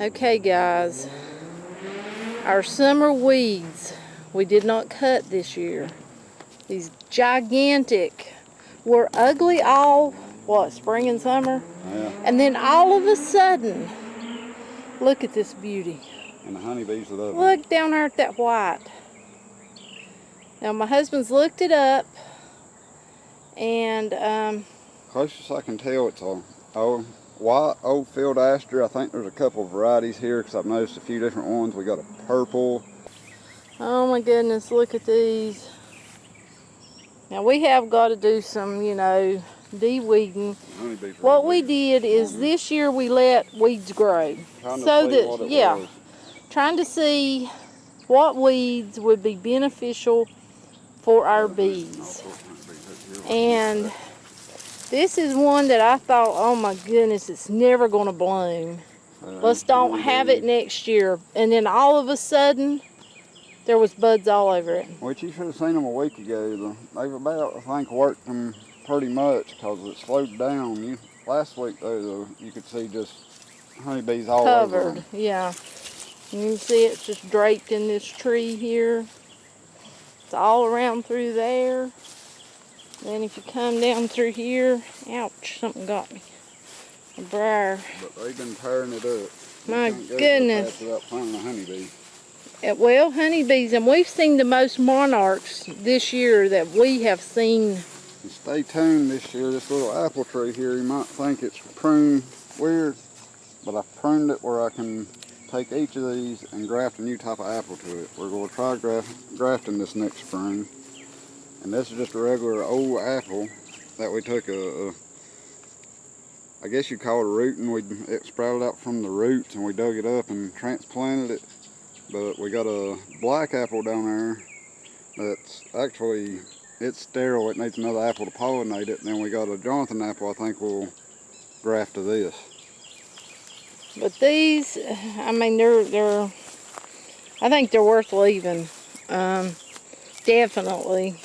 Okay guys, our summer weeds we did not cut this year. These gigantic were ugly all, spring and summer? Yeah. And then all of a sudden, look at this beauty. And the honeybees love it. Look down there at that white. Now my husband's looked it up, and closest I can tell, it's a white old field aster. I think there's a couple of varieties here because I've noticed a few different ones. We got a purple. oh my goodness, look at these. Now we have got to do some, de-weeding. What we did is this year we let weeds grow. So that, trying to see what weeds would be beneficial for our bees. And this is one that I thought, oh my goodness, it's never going to bloom. Let's don't have it next year. And then all of a sudden, there was buds all over it. Which you should have seen them a week ago. They've about, I think, worked them pretty much because it slowed down. Last week, though, you could see just honeybees all over them. Covered, yeah. And you can see it's just draped in this tree here. It's all around through there. Then if you come down through here, ouch, something got me. A briar. But they've been tearing it up. My goodness. Without finding a honeybee. Well, honeybees, and we've seen the most monarchs this year that we have seen. And stay tuned this year. This little apple tree here, you might think it's pruned weird, but I've pruned it where I can take each of these and graft a new type of apple to it. We're going to try grafting this next spring. And this is just a regular old apple that we took I guess you'd call it a root, and it sprouted out from the roots, and we dug it up and transplanted it. But we got a black apple down there that's actually, it's sterile. It needs another apple to pollinate it. And then we got a Jonathan apple I think we'll graft to this. But these, I mean, I think they're worth leaving. Definitely.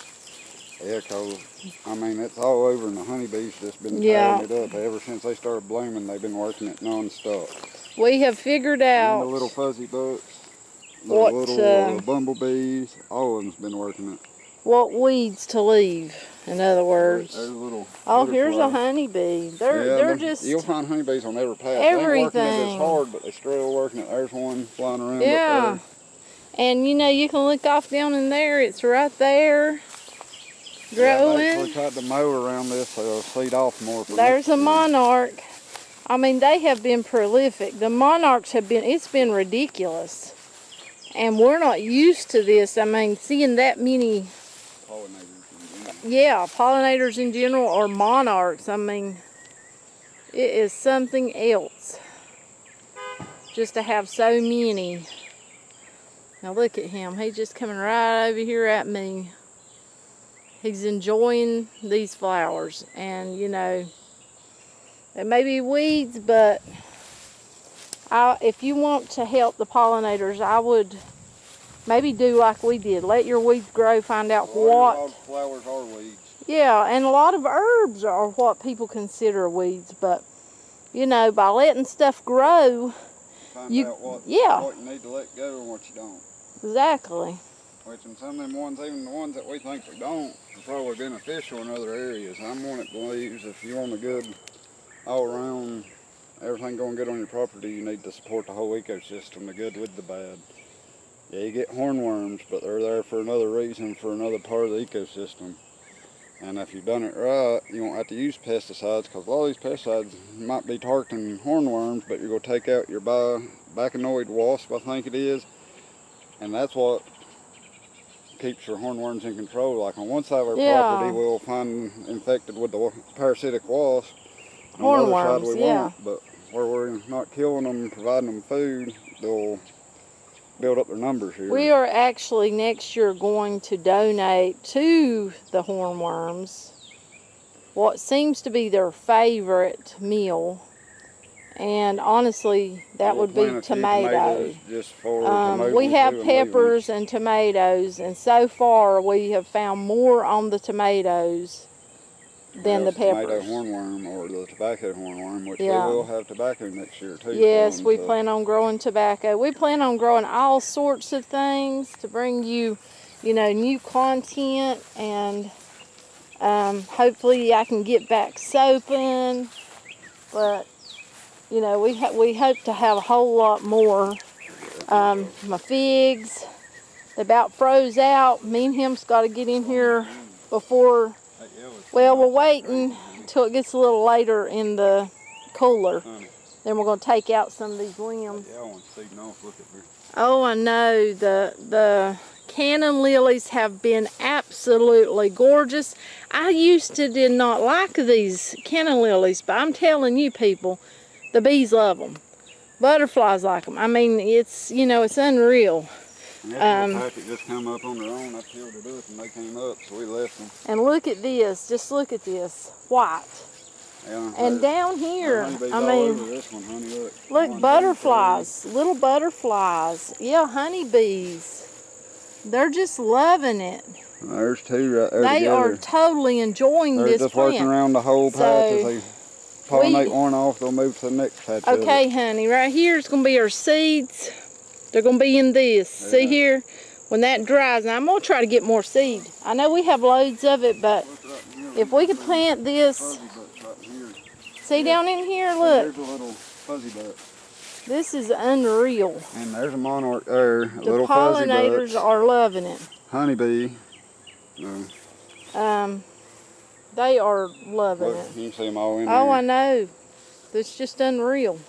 Yeah, because, I mean, it's all over, and the honeybees just been tearing it up. Ever since they started blooming, they've been working it non-stop. We have figured out... And the little fuzzy bucks, the little bumblebees, all of them's been working it. What weeds to leave, in other words. There's a little here's a honeybee. They're just... You'll find honeybees on every path. Everything. They ain't working it as hard, but they're still working it. There's one flying around Yeah. And, you can look off down in there. It's right there. Growing. Yeah, we tried to mow around this so it'll seed off more. There's a monarch. I mean, they have been prolific. The monarchs have been, it's been ridiculous. And we're not used to this. I mean, seeing that many... Pollinators. Yeah, pollinators in general, or monarchs. I mean, it is something else. Just to have so many. Now look at him. He's just coming right over here at me. He's enjoying these flowers, and they may be weeds, but if you want to help the pollinators, I would maybe do like we did. Let your weeds grow, find out what... flowers are weeds. Yeah, and a lot of herbs are what people consider weeds, but, by letting stuff grow... Find out what you need to let go and what you don't. Exactly. Which in some of them ones, even the ones that we think we don't, are probably beneficial in other areas. I'm one that believes if you want a good, all-around, everything going good on your property, you need to support the whole ecosystem, the good with the bad. Yeah, you get hornworms, but they're there for another reason, for another part of the ecosystem. And if you've done it right, you won't have to use pesticides, because a lot of these pesticides might be targeting hornworms, but you're going to take out your bacanoid wasp, I think it is, and that's what keeps your hornworms in control. Like on one side of our property, we'll find infected with the parasitic wasp. On the other side we won't, but where we're not killing them and providing them food, they'll build up their numbers here. We are actually next year going to donate to the hornworms what seems to be their favorite meal. And honestly, that would be tomatoes. Just for we have peppers and tomatoes, and so far we have found more on the tomatoes than the tomato peppers. hornworm or the tobacco hornworm, which Yeah. we will have tobacco next year too. Yes, we so. plan on growing tobacco. We plan on growing all sorts of things to bring you, new content, and hopefully I can get back soaping. But we hope to have a whole lot more. My figs, they about froze out. Me and him's got to get in here before. Well, we're waiting till it gets a little later in the cooler. Then we're going to take out some of these limbs. Oh, I know. The cannon lilies have been absolutely gorgeous. I used to did not like these cannon lilies, but I'm telling you people, the bees love them. Butterflies like them. I mean, it's unreal. And this just come up on their own. I peeled it up and they came up, so we left them. And look at this. Just look at this. White. Yeah, and down here, I all mean, over this one, honey. Look, butterflies, little butterflies. Yeah, honeybees. They're just loving it. There's two right there They together. are totally enjoying They're this just plant. working around the whole patch. As they pollinate one off, they'll move to the next patch. Okay, honey, right here is going to be our seeds. They're going to be in this. Yeah. See here? When that dries, now I'm going to try to get more seed. I know we have loads of it, but if we could plant this. See down in here, look. There's a little fuzzy butt. This is unreal. And there's a monarch there, a the little fuzzy butt. The pollinators are loving it. Honeybee. They are loving it. You can see them all in there. Oh, I know. It's just unreal.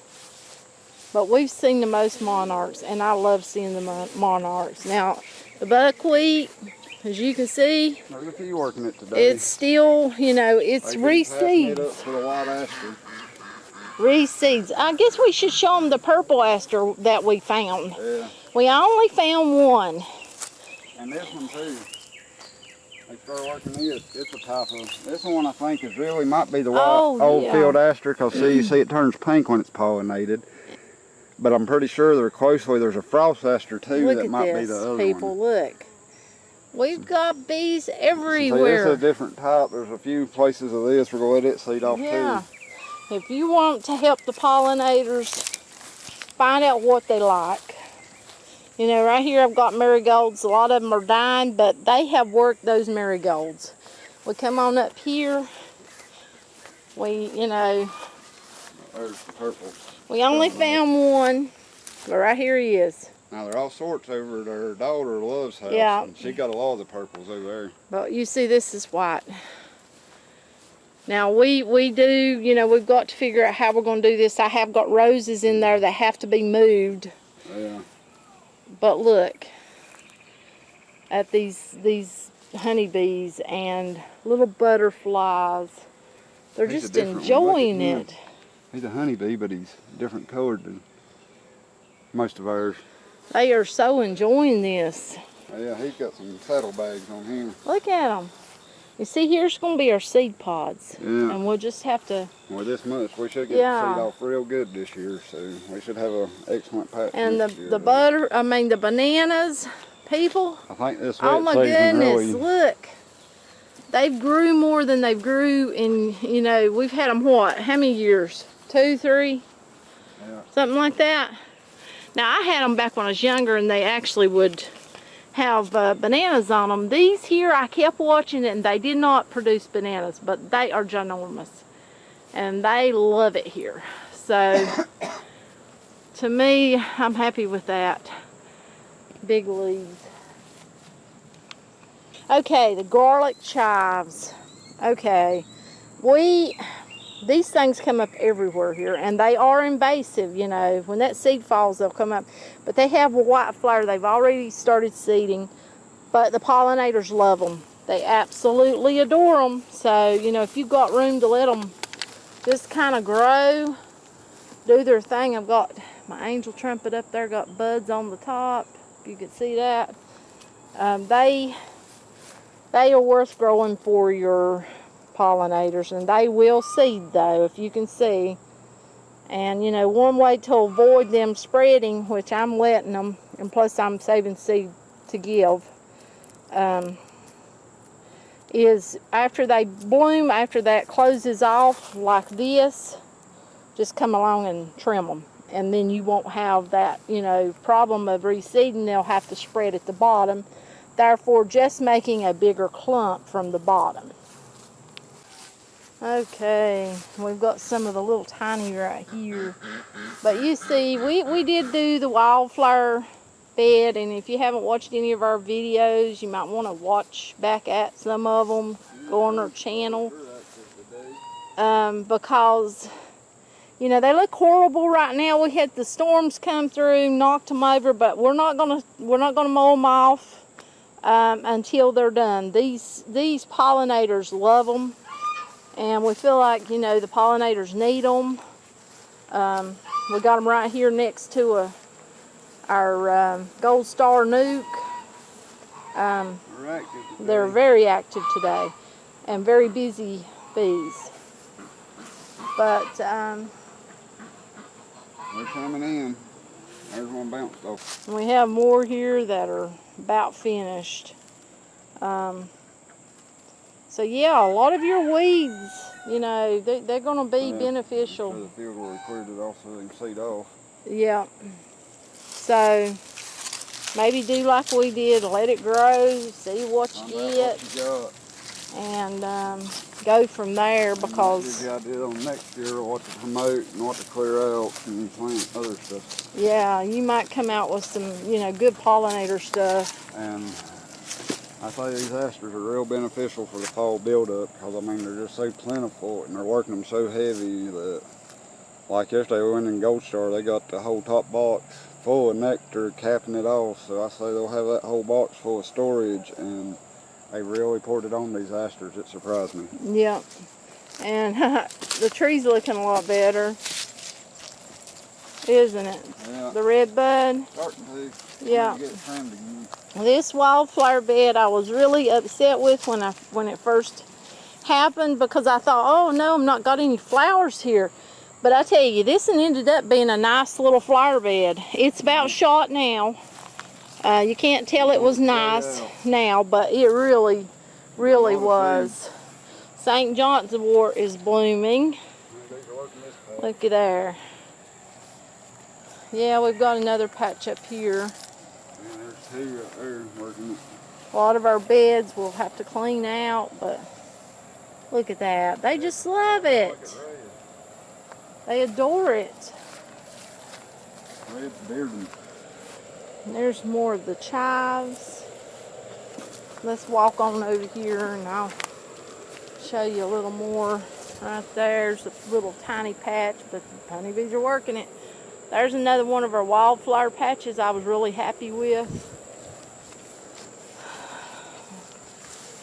But we've seen the most monarchs, and I love seeing the monarchs. Now, the buckwheat, as you can see, there's a few working it today. It's still, it's reseeds. Reseeds. I guess we should show them the purple aster that we found. Yeah. We only found one. And this one too. They start working this. It's a type of, this one I think is really, might be the white old field aster, because you see it turns pink when it's pollinated. But I'm pretty sure there's a frost aster too. That might be the other people, one. Look. We've got bees everywhere. See, this is a different type. There's a few places of this. We're going to let it seed off too. If you want to help the pollinators find out what they like. Right here I've got marigolds. A lot of them are dying, but they have worked those marigolds. We come on up here. There's the purple. We only found one, but right here he is. Now, there are all sorts over at her daughter Love's house. Yeah. And she got a lot of the purples over there. But you see, this is white. Now, we do, we've got to figure out how we're going to do this. I have got roses in there that have to be moved. Yeah. But look at these honeybees and little butterflies. They're just enjoying it. He's a honeybee, but he's different colored than most of ours. They are so enjoying this. Yeah, he's got some saddlebags on him. Look at them. You see, here's going to be our seed pods. Yeah. And we'll just have to... Well, this much. We should get seed off real good this year, so we should have an excellent patch. And next year, the bananas, people. I think this oh my goodness, really... look. They've grew more than they've grew in, we've had them what? How many years? 2, 3? Yeah. Something like that. Now, I had them back when I was younger, and they actually would have bananas on them. These here, I kept watching it, and they did not produce bananas, but they are ginormous. And they love it here. So, to me, I'm happy with that. Big leaves. Okay, the garlic chives. Okay, these things come up everywhere here, and they are invasive, When that seed falls, they'll come up. But they have a white flower. They've already started seeding, but the pollinators love them. They absolutely adore them. So, if you've got room to let them just kind of grow, do their thing. I've got my angel trumpet up there, got buds on the top. If you can see that. They are worth growing for your pollinators, and they will seed though, if you can see. And one way to avoid them spreading, which I'm letting them, and plus I'm saving seed to give, is after they bloom, after that closes off like this, just come along and trim them. And then you won't have that, you know, problem of reseeding. They'll have to spread at the bottom, therefore just making a bigger clump from the bottom. Okay, we've got some of the little tiny right here. But you see, we did do the wildflower bed, and if you haven't watched any of our videos, you might want to watch back at some of them. Go on our channel. Because, you know, they look horrible right now. We had the storms come through, knocked them over, but we're not gonna mow them off until they're done. These pollinators love them. And we feel like, you know, the pollinators need them. We got them right here next to our gold star nuke. They're very active today and very busy bees. But they're coming in. There's one bounced off. We have more here that are about finished. So yeah, a lot of your weeds, you know, they're going to be beneficial. The field where we cleared it off so they can seed off. Yeah. So maybe do like we did, let it grow, see what you get, and go from there, because give you an idea on next year what to promote and what to clear out and plant other stuff. Yeah, you might come out with some, you know, good pollinator stuff. And I say these asters are real beneficial for the fall buildup, because I mean they're just so plentiful and they're working them so heavy that, like yesterday we went in Gold Star, they got the whole top box full of nectar, capping it off. So I say they'll have that whole box full of storage, and they really poured it on these asters. It surprised me. Yep. And the tree's looking a lot better, isn't it? Yeah. The red bud. Starting to. Yeah. Get it trimmed again. This wildflower bed I was really upset with when it first happened, because I thought, oh no, I'm not got any flowers here. But I tell you, this ended up being a nice little flower bed. It's about shot now. You can't tell it was nice now, but it really, really was. St. John's wort is blooming. Look at there. Yeah, we've got another patch up here. Two right there working. A lot of our beds we'll have to clean out, but look at that. They just love it. They adore it. Red's bearding. There's more of the chives. Let's walk on over here and I'll show you a little more. Right there's a little tiny patch, but the honeybees are working it. There's another one of our wildflower patches I was really happy with.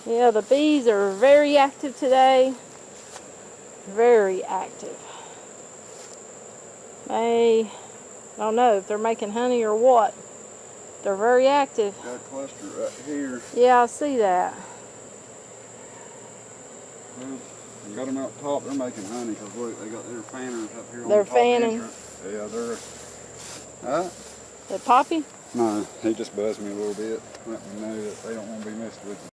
Yeah, the bees are very active today. Very active. I don't know if they're making honey or what. They're very active. Got a cluster right here. Yeah, I see that. Well, got them out top. They're making honey because look, they got their fanners up here on They're the top fanning. entrance. Yeah, they're. The poppy? No, he just buzzed me a little bit. Let me know that they don't want to be messed with.